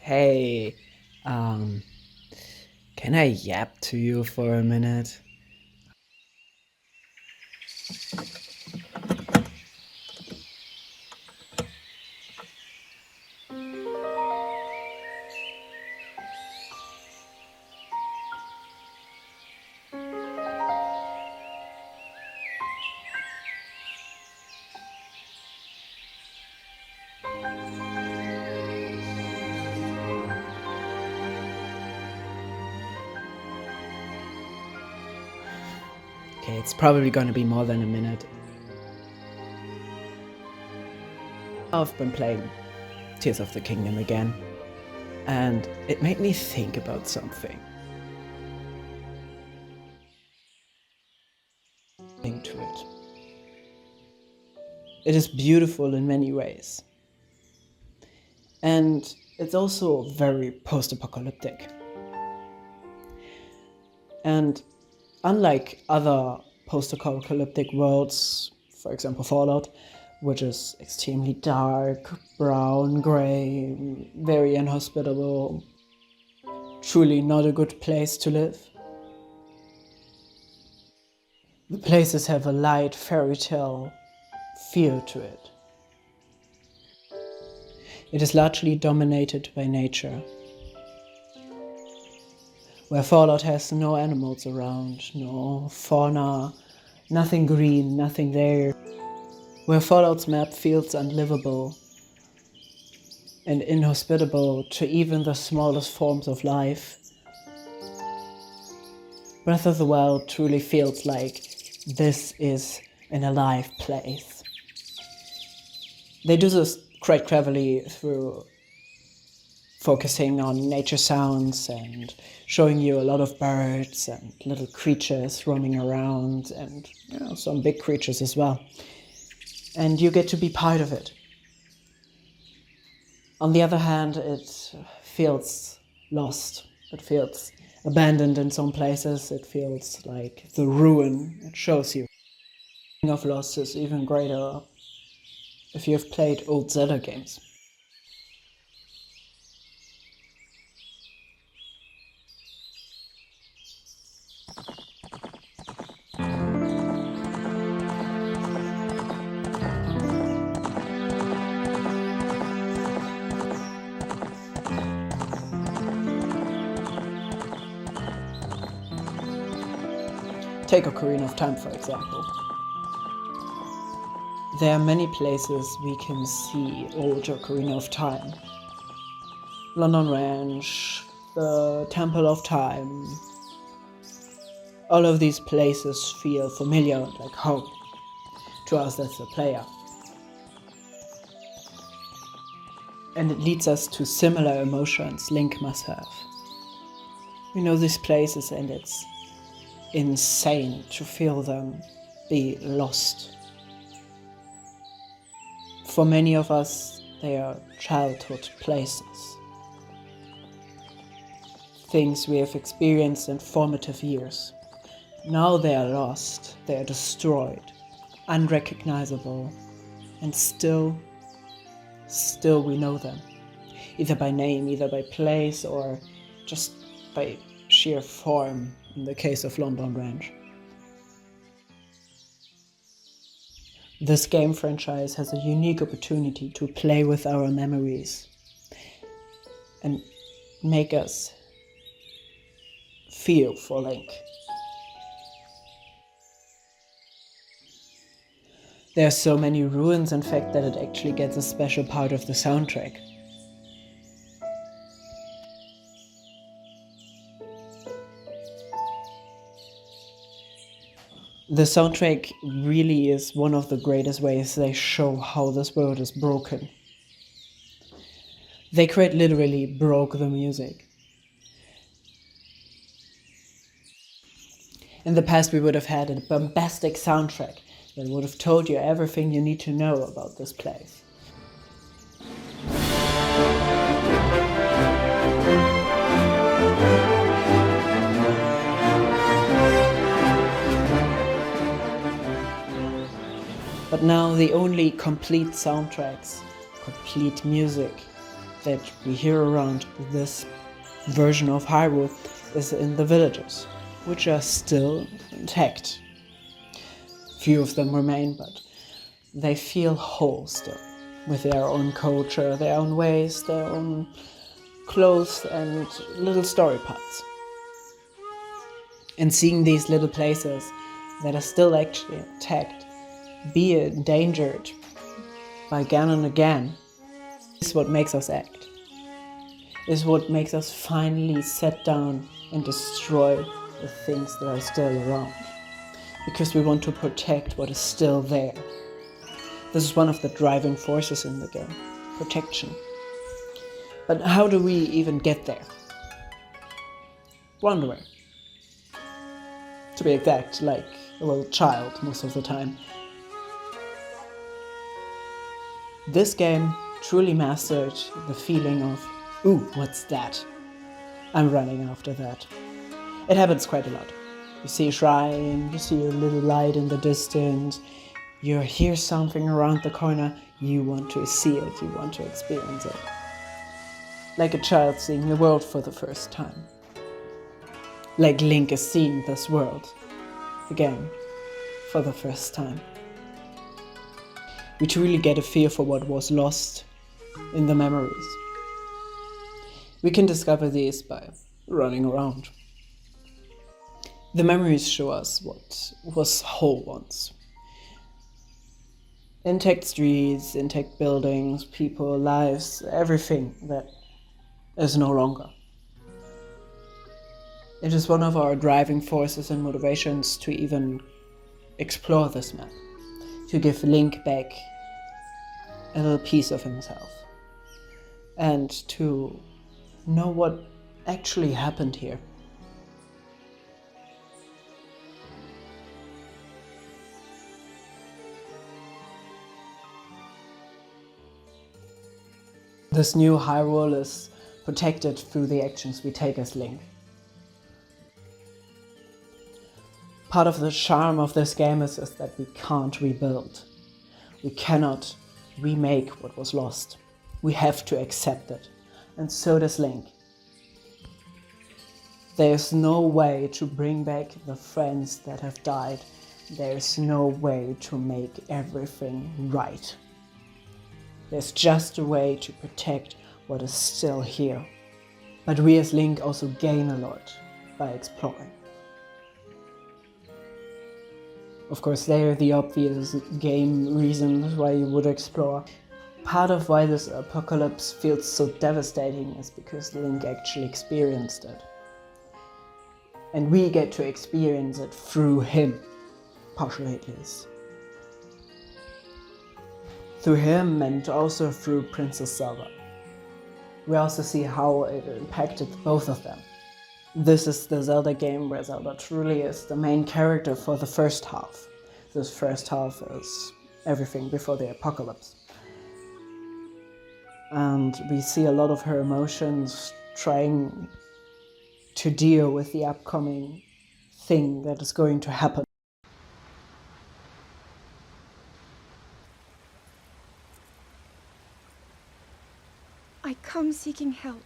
Hey, um, can I yap to you for a minute? Okay, it's probably gonna be more than a minute. I've been playing Tears of the Kingdom again, and it made me think about something. Into it. It is beautiful in many ways, and it's also very post-apocalyptic. And unlike other post-apocalyptic worlds, for example Fallout, which is extremely dark, brown, grey, very inhospitable, truly not a good place to live. The places have a light fairy tale feel to it. It is largely dominated by nature, where Fallout has no animals around, no fauna, nothing green, nothing there. Where Fallout's map feels unlivable and inhospitable to even the smallest forms of life, Breath of the Wild truly feels like this is an alive place. They do this quite cleverly through focusing on nature sounds and showing you a lot of birds and little creatures roaming around and some big creatures as well. And you get to be part of it. On the other hand, it feels lost. It feels abandoned in some places. It feels like the ruin it shows you. The feeling of loss is even greater if you've played old Zelda games. Take Ocarina of Time, for example. There are many places we can see old Ocarina of Time. London Ranch, the Temple of Time. All of these places feel familiar and like home to us as a player. And it leads us to similar emotions Link must have. We know these places and it's insane to feel them be lost. For many of us, they are childhood places. Things we have experienced in formative years. Now they are lost, they are destroyed, unrecognizable, and still we know them. Either by name, either by place, or just by sheer form in the case of London Ranch. This game franchise has a unique opportunity to play with our memories and make us feel for Link. There are so many ruins, in fact, that it actually gets a special part of the soundtrack. The soundtrack really is one of the greatest ways they show how this world is broken. They quite literally broke the music. In the past we would have had a bombastic soundtrack that would have told you everything you need to know about this place. But now the only complete soundtracks, complete music, that we hear around this version of Hyrule is in the villages, which are still intact. Few of them remain, but they feel whole still, with their own culture, their own ways, their own clothes and little story parts. And seeing these little places that are still actually intact, be endangered by again and again, is what makes us act. Is what makes us finally sit down and destroy the things that are still around. Because we want to protect what is still there. This is one of the driving forces in the game, protection. But how do we even get there? Wandering. To be exact, like a little child most of the time. This game truly mastered the feeling of, ooh, what's that? I'm running after that. It happens quite a lot. You see a shrine, you see a little light in the distance, you hear something around the corner, you want to see it, you want to experience it. Like a child seeing the world for the first time. Like Link is seeing this world again for the first time. We truly get a feel for what was lost in the memories. We can discover these by running around. The memories show us what was whole once. Intact streets, intact buildings, people, lives, everything that is no longer. It is one of our driving forces and motivations to even explore this map, to give Link back a little piece of himself, and to know what actually happened here. This new Hyrule is protected through the actions we take as Link. Part of the charm of this game is that we can't rebuild. We cannot remake what was lost. We have to accept it. And so does Link. There's no way to bring back the friends that have died. There's no way to make everything right. There's just a way to protect what is still here. But we as Link also gain a lot by exploring. Of course, they are the obvious game reasons why you would explore. Part of why this apocalypse feels so devastating is because Link actually experienced it. And we get to experience it through him, partially at least. Through him and also through Princess Zelda. We also see how it impacted both of them. This is the Zelda game where Zelda truly is the main character for the first half. This first half is everything before the apocalypse. And we see a lot of her emotions trying to deal with the upcoming thing that is going to happen. I come seeking help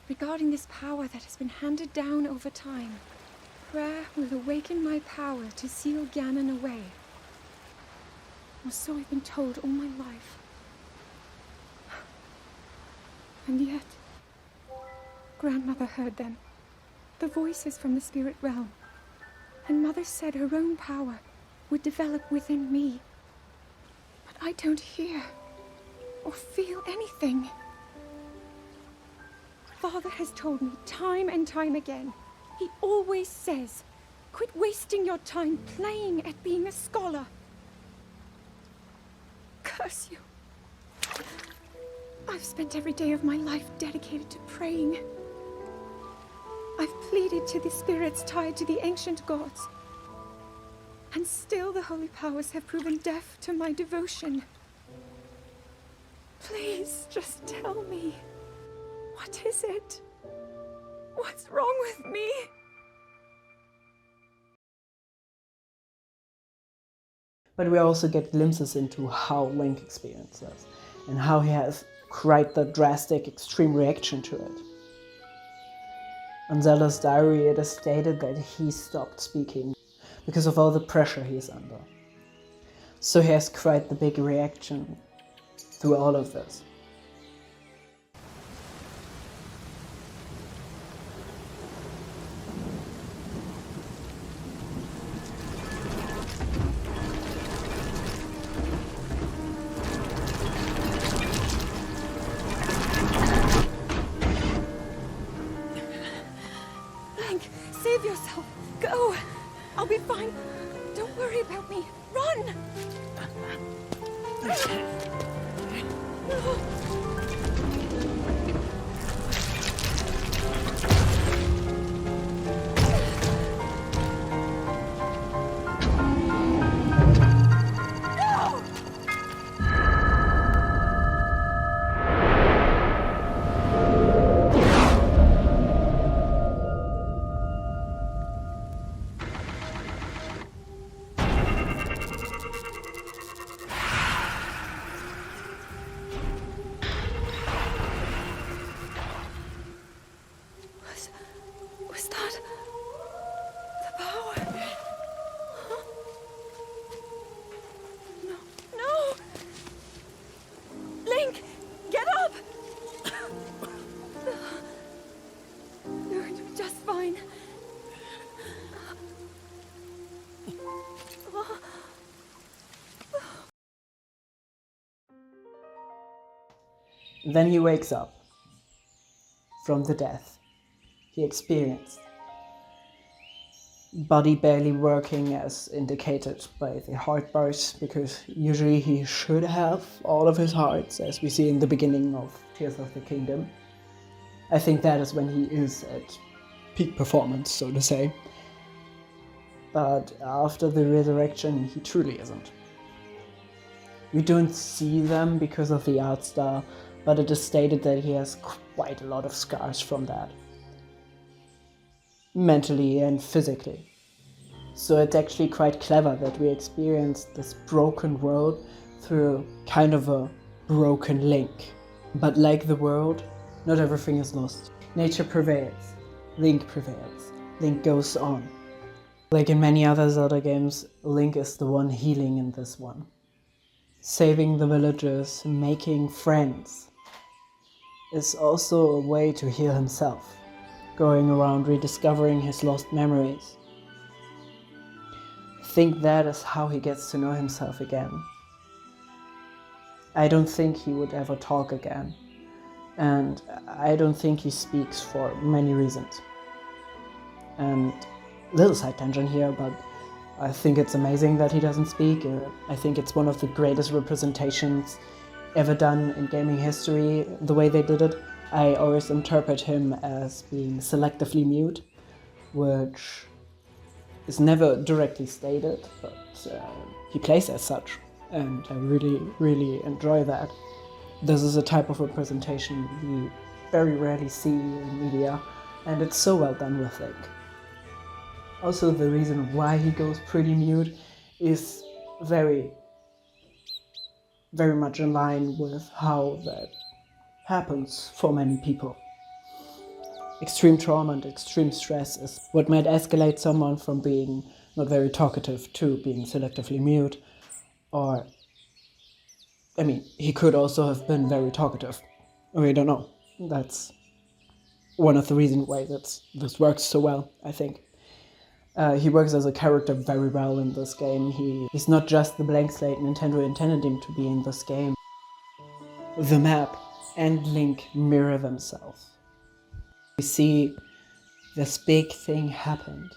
regarding this power that has been handed down over time. Prayer will awaken my power to seal Ganon away. Or so I've been told all my life. And yet, Grandmother heard them, the voices from the spirit realm. And Mother said her own power would develop within me. But I don't hear or feel anything. Father has told me time and time again. He always says, quit wasting your time playing at being a scholar. Curse you. I've spent every day of my life dedicated to praying. I've pleaded to the spirits tied to the ancient gods. And still the holy powers have proven deaf to my devotion. Please, just tell me. What is it? What's wrong with me? But we also get glimpses into how Link experiences and how he has quite the drastic, extreme reaction to it. In Zelda's diary, it is stated that he stopped speaking because of all the pressure he is under. So he has quite the big reaction through all of this. Link, save yourself. Go. I'll be fine. Don't worry about me. Run! Was that the power? Huh? No, no! Link, get up! You're just fine. Then he wakes up from the death he experienced. Body barely working as indicated by the heart bars, because usually he should have all of his hearts, as we see in the beginning of Tears of the Kingdom. I think that is when he is at peak performance, so to say. But after the resurrection, he truly isn't. We don't see them because of the art style, but it is stated that he has quite a lot of scars from that. Mentally and physically. So it's actually quite clever that we experience this broken world through kind of a broken Link. But like the world, not everything is lost. Nature prevails. Link prevails. Link goes on. Like in many other Zelda games, Link is the one healing in this one. Saving the villagers, making friends, is also a way to heal himself. Going around rediscovering his lost memories. I think that is how he gets to know himself again. I don't think he would ever talk again. And I don't think he speaks for many reasons. And little side tangent here, but I think it's amazing that he doesn't speak. I think it's one of the greatest representations ever done in gaming history, the way they did it. I always interpret him as being selectively mute, which is never directly stated, but he plays as such, and I really enjoy that. This is a type of representation we very rarely see in media, and it's so well done with Link. Also, the reason why he goes pretty mute is very much in line with how that happens for many people. Extreme trauma and extreme stress is what might escalate someone from being not very talkative to being selectively mute. Or, I mean, he could also have been very talkative. We don't know. That's one of the reasons why this works so well, I think. He works as a character very well in this game. He's not just the blank slate Nintendo intended him to be in this game. The map and Link mirror themselves. We see this big thing happened,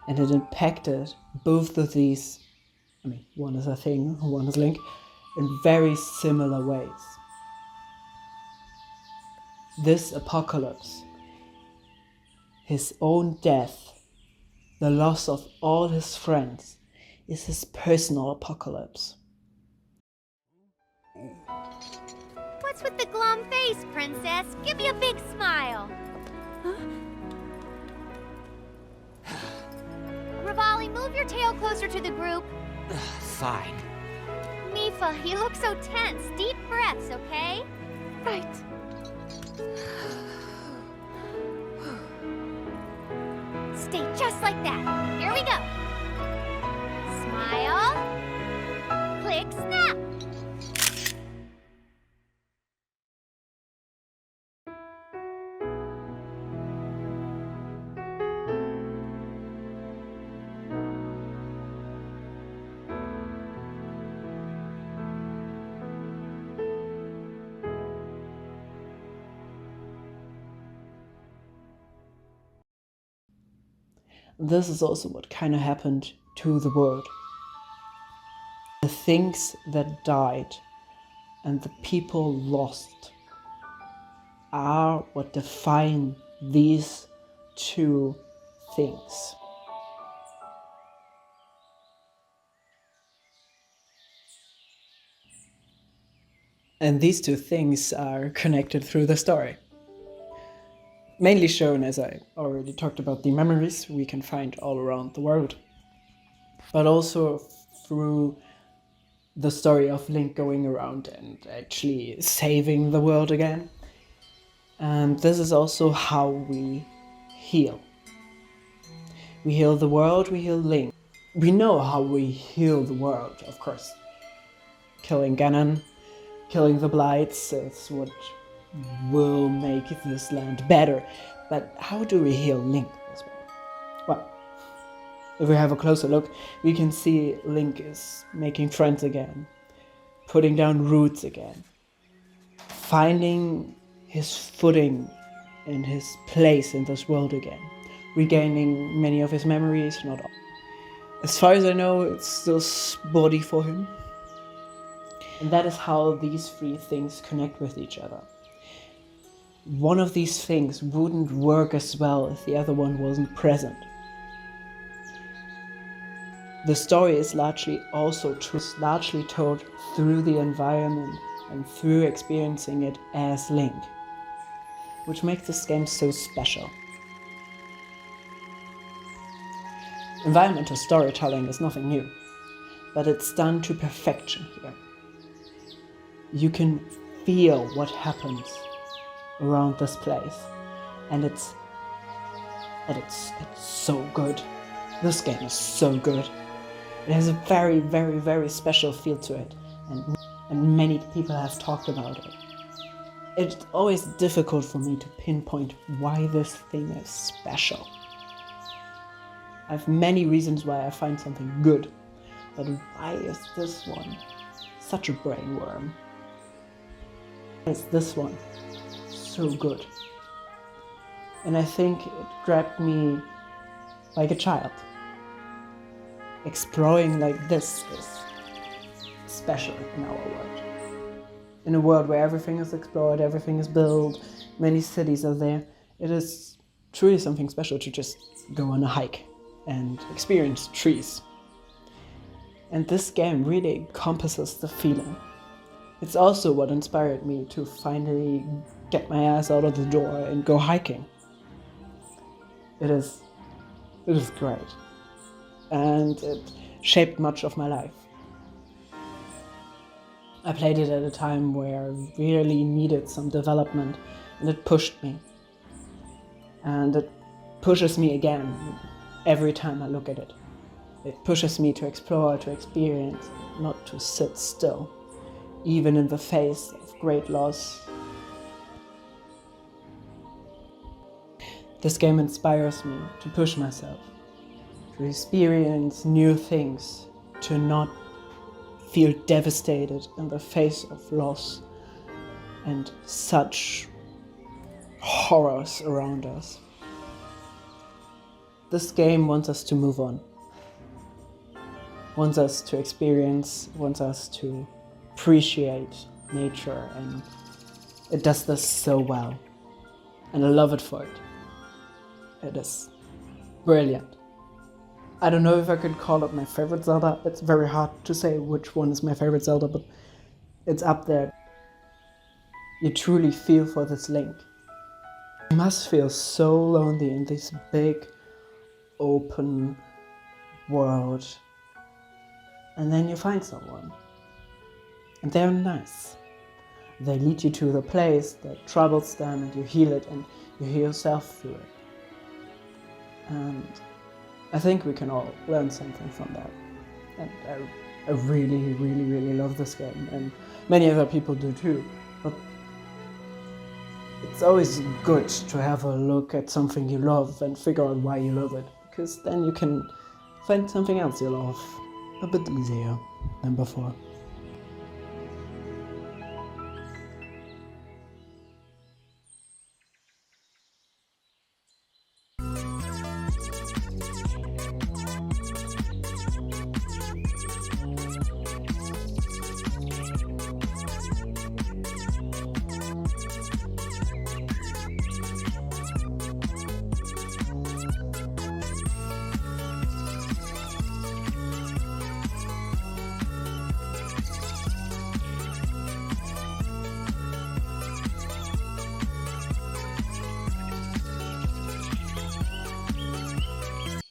and it impacted both of these, I mean, one is a thing, one is Link, in very similar ways. This apocalypse, his own death, the loss of all his friends, is his personal apocalypse. What's with the glum face, Princess? Give me a big smile. Huh? Rivali, move your tail closer to the group. Fine. Mifa, you look so tense. Deep breaths, okay? Right. Stay just like that. Here we go. Smile. Click, snap. This is also what kind of happened to the world. The things that died and the people lost are what define these two things. And these two things are connected through the story. Mainly shown, as I already talked about, the memories we can find all around the world. But also through the story of Link going around and actually saving the world again. And this is also how we heal. We heal the world, we heal Link. We know how we heal the world, of course. Killing Ganon, killing the Blights is what will make this land better. But how do we heal Link as well? Well, if we have a closer look, we can see Link is making friends again, putting down roots again, finding his footing and his place in this world again, regaining many of his memories, not all. As far as I know, it's still spotty for him. And that is how these three things connect with each other. One of these things wouldn't work as well if the other one wasn't present. The story is largely told through the environment and through experiencing it as Link, which makes this game so special. Environmental storytelling is nothing new, but it's done to perfection here. You can feel what happens around this place, and it's so good. This game is so good. It has a very, very, very special feel to it, and many people have talked about it. It's always difficult for me to pinpoint why this thing is special. I have many reasons why I find something good, but why is this one such a brainworm? Why is this one so good? And I think it grabbed me like a child. Exploring like this is special in our world. In a world where everything is explored, everything is built, many cities are there, it is truly something special to just go on a hike and experience trees. And this game really encompasses the feeling. It's also what inspired me to finally get my ass out of the door and go hiking. It is great. And it shaped much of my life. I played it at a time where I really needed some development, and it pushed me. And it pushes me again every time I look at it. It pushes me to explore, to experience, not to sit still, even in the face of great loss. This game inspires me to push myself, to experience new things, to not feel devastated in the face of loss and such horrors around us. This game wants us to move on, wants us to experience, wants us to appreciate nature, and it does this so well. And I love it for it. It is brilliant. I don't know if I could call it my favorite Zelda. It's very hard to say which one is my favorite Zelda, but it's up there. You truly feel for this Link. You must feel so lonely in this big, open world. And then you find someone. And they're nice. they lead you to the place that troubles them, and you heal it, and you heal yourself through it. And I think we can all learn something from that. And I really, really, really love this game, and many other people do too. But it's always good to have a look at something you love and figure out why you love it, because then you can find something else you love a bit easier than before.